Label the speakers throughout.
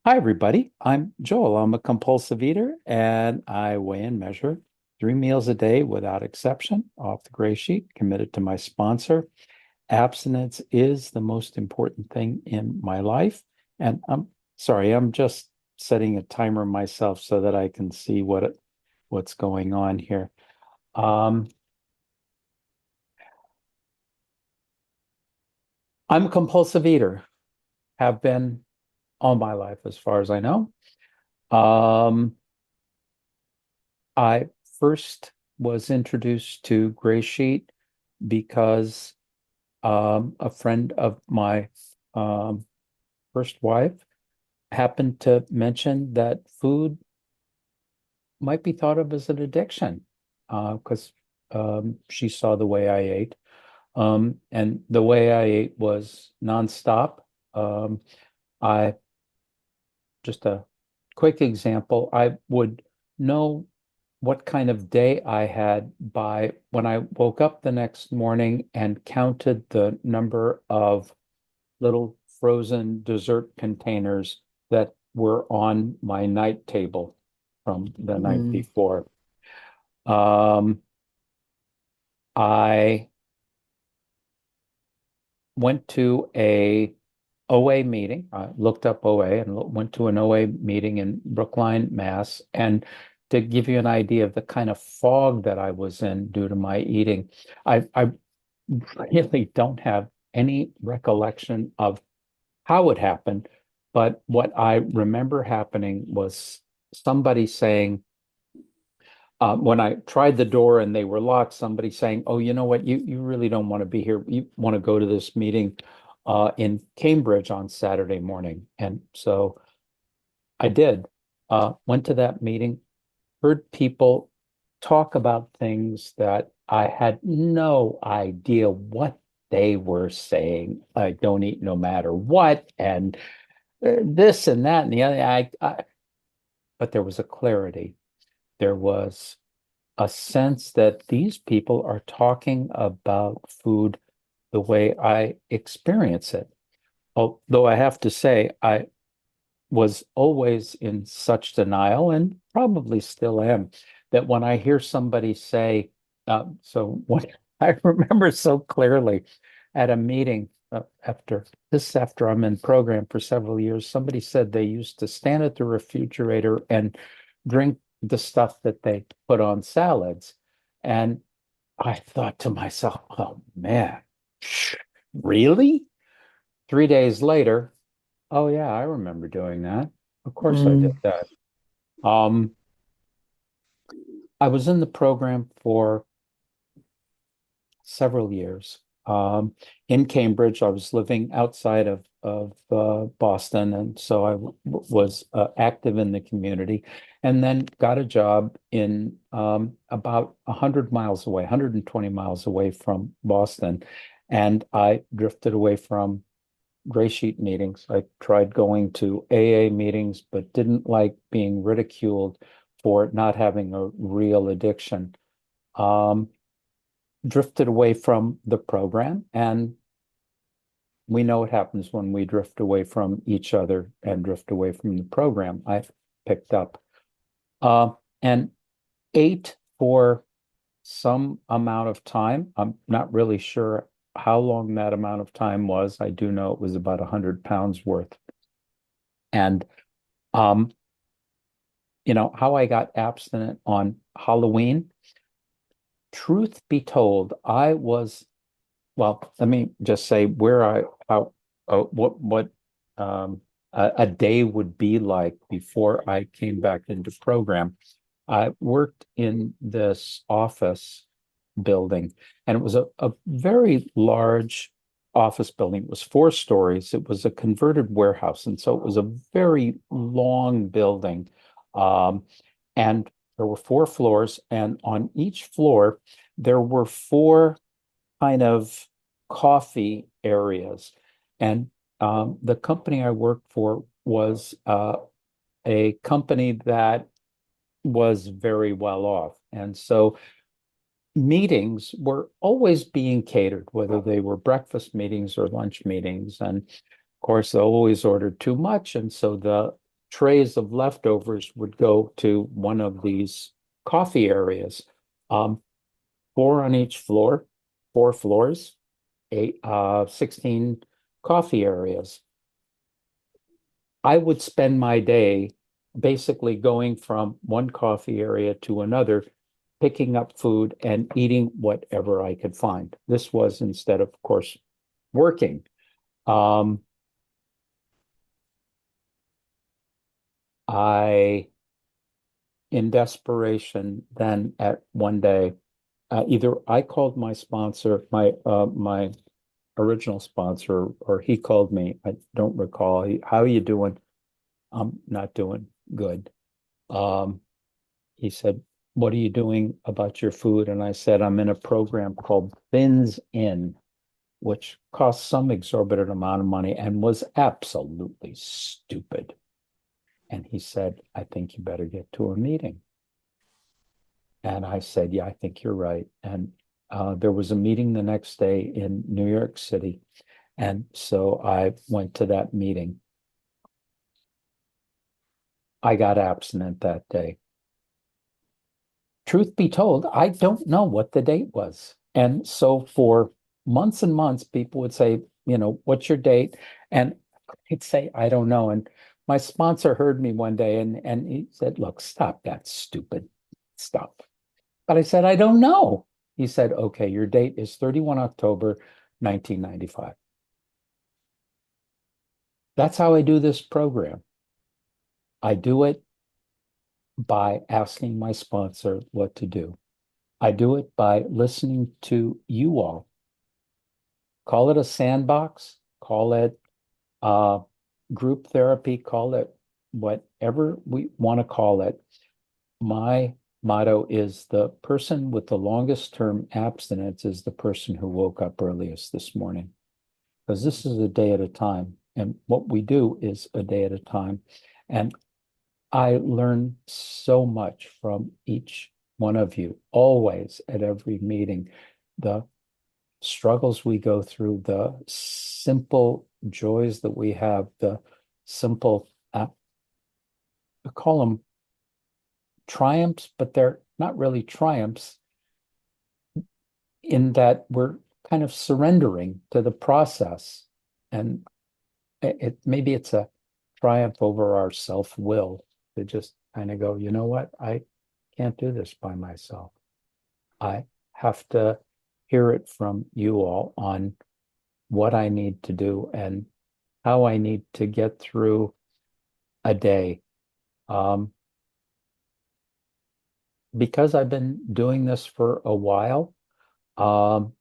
Speaker 1: Hi, everybody. I'm Joel. I'm a compulsive eater and I weigh and measure 3 meals a day without exception off the gray sheet, committed to my sponsor. Abstinence is the most important thing in my life. And I'm sorry, I'm just setting a timer myself so that I can see what's going on here. Um, I'm a compulsive eater, have been all my life as far as I know. Um, I first was introduced to Gray Sheet because a friend of my um, first wife happened to mention that food might be thought of as an addiction because she saw the way I ate. And the way I ate was nonstop. Um, I just a quick example, I would know what kind of day I had by when I woke up the next morning and counted the number of little frozen dessert containers that were on my night table from the night
Speaker 2: Mm,
Speaker 1: before. Um, I went to a OA meeting. I looked up OA and went to an OA meeting in Brookline, Mass. And to give you an idea of the kind of fog that I was in due to my eating, I really don't have any recollection of how it happened. But what I remember happening was somebody saying, when I tried the door and they were locked, somebody saying, "Oh, you know what? You really don't want to be here. You want to go to this meeting in Cambridge on Saturday morning." And so I did. Went to that meeting, heard people talk about things that I had no idea what they were saying. I don't eat no matter what, and this and that and the other. But there was a clarity. There was a sense that these people are talking about food the way I experience it. Although I have to say, I was always in such denial and probably still am that when I hear somebody say, so what I remember so clearly at a meeting after I'm in program for several years, somebody said they used to stand at the refrigerator and drink the stuff that they put on salads. And I thought to myself, oh man, really? 3 days later, oh yeah, I remember doing that. Of course I did
Speaker 2: mm,
Speaker 1: that. Um, I was in the program for several years. In Cambridge, I was living outside of Boston, and so I was active in the community, and then got a job in about 100 miles away, 120 miles away from Boston, and I drifted away from gray sheet meetings. I tried going to AA meetings, but didn't like being ridiculed for not having a real addiction. Um, Drifted away from the program, and we know what happens when we drift away from each other and drift away from the program. I picked up uh, and ate for some amount of time. I'm not really sure how long that amount of time was. I do know it was about 100 pounds worth. And Um, how I got abstinent on Halloween. Truth be told, I was, well, let me just say where how, what a day would be like before I came back into program. I worked in this office building, and it was a very large office building. It was 4 stories. It was a converted warehouse, and so it was a very long building. Um, and there were 4 floors, and on each floor there were 4 kind of coffee areas. And the company I worked for was a company that was very well off. And so meetings were always being catered, whether they were breakfast meetings or lunch meetings. And of course, they always ordered too much. And so the trays of leftovers would go to one of these coffee areas. Um, four on each floor, four floors, 16 coffee areas. I would spend my day basically going from one coffee area to another, picking up food and eating whatever I could find. This was instead of course, working. Um, I, in desperation, then at one day, either I called my sponsor, my original sponsor, or he called me. I don't recall. How are you doing? I'm not doing good. Um, he said, "What are you doing about your food?" And I said, "I'm in a program called Thins In, which cost some exorbitant amount of money and was absolutely stupid." And he said, "I think you better get to a meeting." And I said, "Yeah, I think you're right." And there was a meeting the next day in New York City. And so I went to that meeting. I got abstinent that day. Truth be told, I don't know what the date was. And so for months and months, people would say, "What's your date?" And I'd say, "I don't know." And my sponsor heard me one day and he said, "Look, stop that stupid stuff." But I said, "I don't know." He said, "Okay, your date is 31 October 1995. That's how I do this program. I do it by asking my sponsor what to do. I do it by listening to you all. Call it a sandbox, call it uh, group therapy, call it whatever we want to call it. My motto is the person with the longest term abstinence is the person who woke up earliest this morning, because this is a day at a time. And what we do is a day at a time. And I learn so much from each one of you, always at every meeting. The struggles we go through, the simple joys that we have, the simple, I call them triumphs, but they're not really triumphs in that we're kind of surrendering to the process. And maybe it's a triumph over our self-will to just kind of go, you know what? I can't do this by myself. I have to hear it from you all on what I need to do and how I need to get through a day. Um, because I've been doing this for a while, um,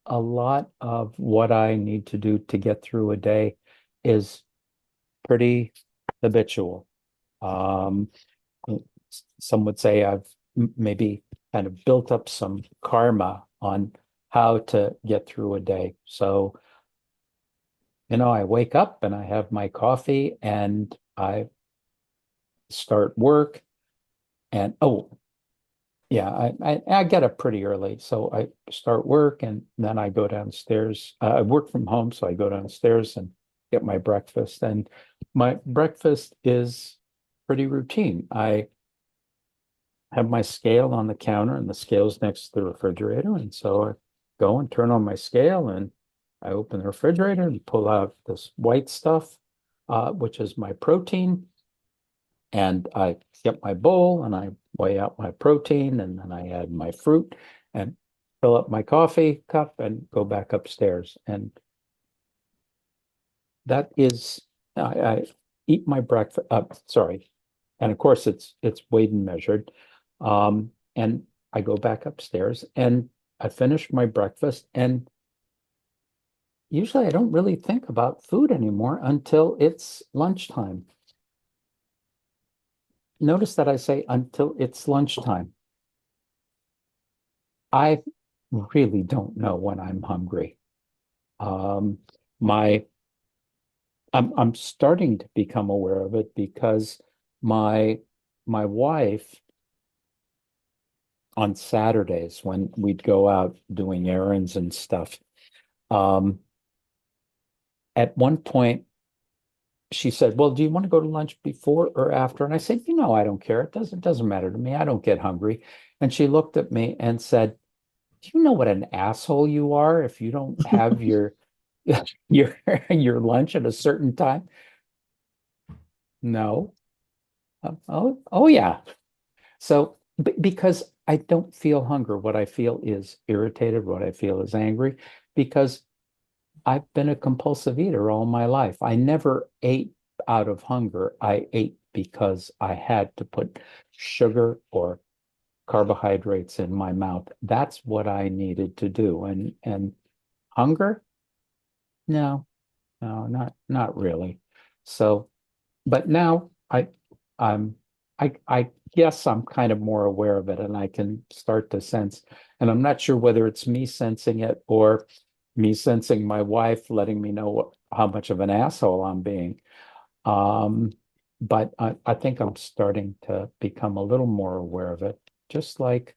Speaker 1: a lot of what I need to do to get through a day is pretty habitual. Um, some would say I've maybe kind of built up some karma on how to get through a day. So, I wake up and I have my coffee and I start work. And oh, yeah, I get up pretty early. So I start work and then I go downstairs. I work from home, so I go downstairs and get my breakfast. And my breakfast is pretty routine. I have my scale on the counter and the scale's next to the refrigerator. And so I go and turn on my scale and I open the refrigerator and pull out this white stuff, which is my protein. And I get my bowl and I weigh out my protein and then I add my fruit and fill up my coffee cup and go back upstairs. And that is, I eat my breakfast. Sorry, and of course it's weighed and measured. And I go back upstairs and I finish my breakfast. And usually I don't really think about food anymore until it's lunchtime. Notice that I say until it's lunchtime. I really don't know when I'm hungry. Um, my I'm starting to become aware of it because my my wife on Saturdays when we'd go out doing errands and stuff, um, at one point she said, "Well, do you want to go to lunch before or after?" And I said, I don't care. It doesn't matter to me. I don't get hungry." And she looked at me and said, "Do you know what an asshole you are if you don't have your your lunch at a certain time?" No. Oh yeah. So because I don't feel hunger, what I feel is irritated, what I feel is angry, because I've been a compulsive eater all my life. I never ate out of hunger. I ate because I had to put sugar or carbohydrates in my mouth. That's what I needed to do. And hunger? No, no, not really. So, but now I'm I guess I'm kind of more aware of it and I can start to sense, and I'm not sure whether it's me sensing it or me sensing my wife letting me know how much of an asshole I'm being. Um, but I think I'm starting to become a little more aware of it. Just like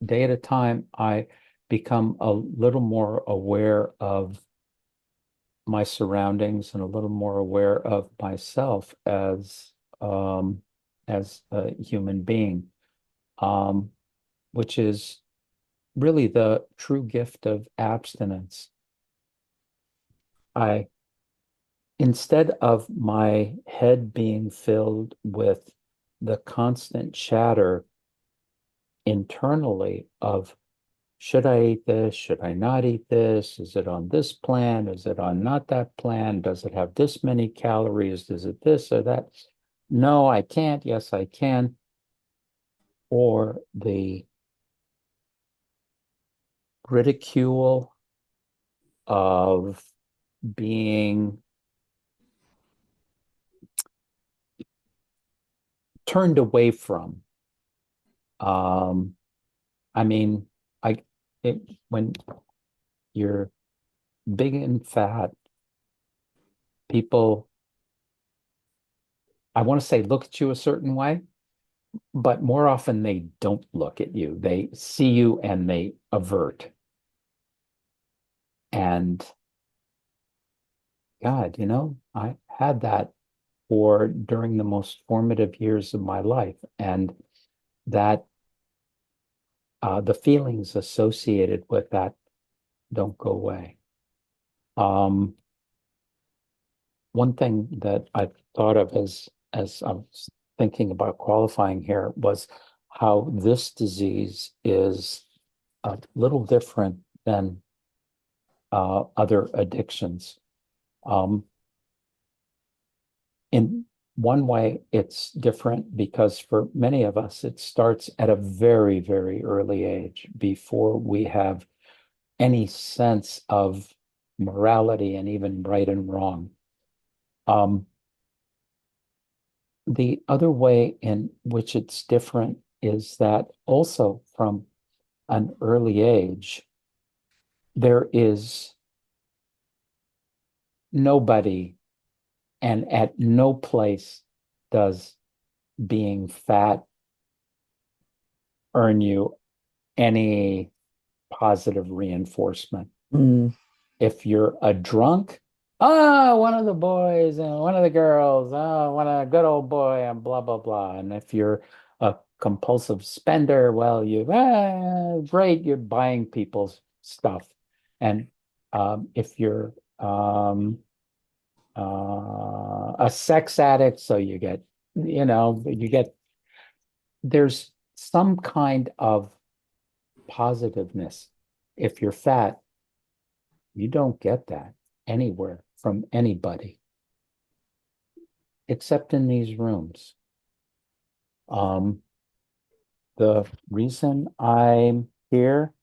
Speaker 1: day at a time, I become a little more aware of my surroundings and a little more aware of myself um, as a human being, um, which is really the true gift of abstinence. I Instead of my head being filled with the constant chatter internally of should I eat this? Should I not eat this? Is it on this plan? Is it on not that plan? Does it have this many calories? Is it this or that? No, I can't. Yes, I can. Or the ridicule of being turned away from. Um, I mean, I when you're big and fat, people, I want to say look at you a certain way, but more often they don't look at you. They see you and they avert. And God, I had that for during the most formative years of my life. And that the feelings associated with that don't go away. Um, One thing that I thought of as I was thinking about qualifying here was how this disease is a little different than other addictions. Um, in one way, it's different because for many of us, it starts at a very, very early age before we have any sense of morality and even right and wrong. Um, the other way in which it's different is that also from an early age, there is nobody and at no place does being fat earn you any positive reinforcement.
Speaker 2: Mm,
Speaker 1: If you're a drunk, oh, one of the boys and one of the girls, oh, one a good old boy, and blah, blah, blah. And if you're a compulsive spender, well, great, you're buying people's stuff. And if you're a sex addict, so there's some kind of positiveness. If you're fat, you don't get that anywhere from anybody except in these rooms. Um, the reason I'm here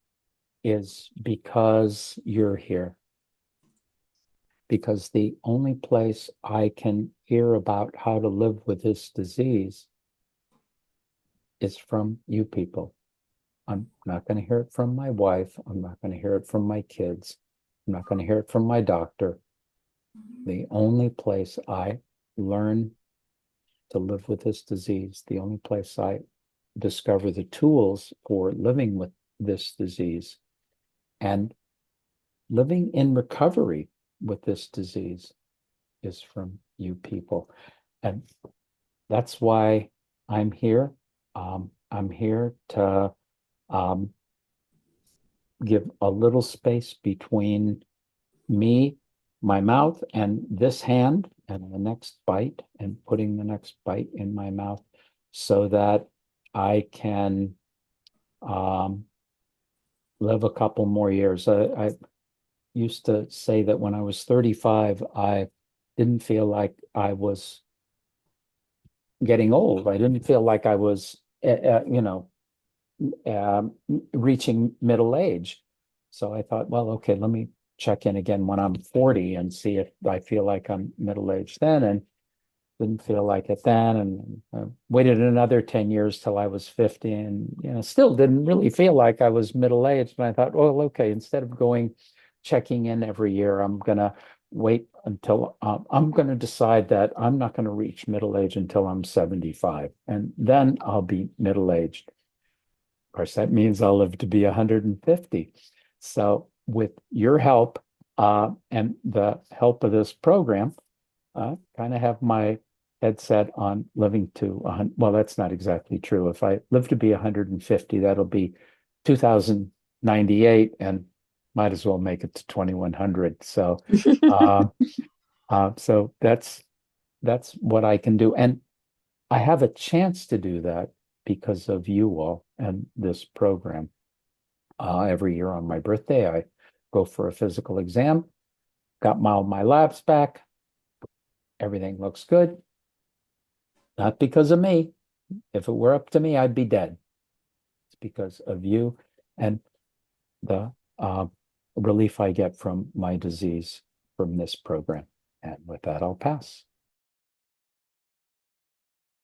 Speaker 1: is because you're here, because the only place I can hear about how to live with this disease is from you people. I'm not going to hear it from my wife. I'm not going to hear it from my kids. I'm not going to hear it from my doctor. The only place I learn to live with this disease, the only place I discover the tools for living with this disease and living in recovery with this disease is from you people. And that's why I'm here. I'm here to um, give a little space between me, my mouth, and this hand, and the next bite, and putting the next bite in my mouth so that I can um, live a couple more years. I used to say that when I was 35, I didn't feel like I was getting old. I didn't feel like I was, um, reaching middle age. So I thought, well, okay, let me check in again when I'm 40 and see if I feel like I'm middle aged then. And didn't feel like it then. And waited another 10 years till I was 50 and, still didn't really feel like I was middle aged. And I thought, well, okay, instead of checking in every year, I'm going to wait until I'm going to decide that I'm not going to reach middle age until I'm 75. And then I'll be middle aged. Of course, that means I'll live to be 150. So with your help and the help of this program, kind of have my head set on living to 100. Well, that's not exactly true. If I live to be 150, that'll be 2098 and might as well make it to 2100. So, uh, so that's what I can do. And I have a chance to do that because of you all and this program. Every year on my birthday, I go for a physical exam, got my labs back. Everything looks good. Not because of me. If it were up to me, I'd be dead. It's because of you and the relief I get from my disease from this program. And with that, I'll pass.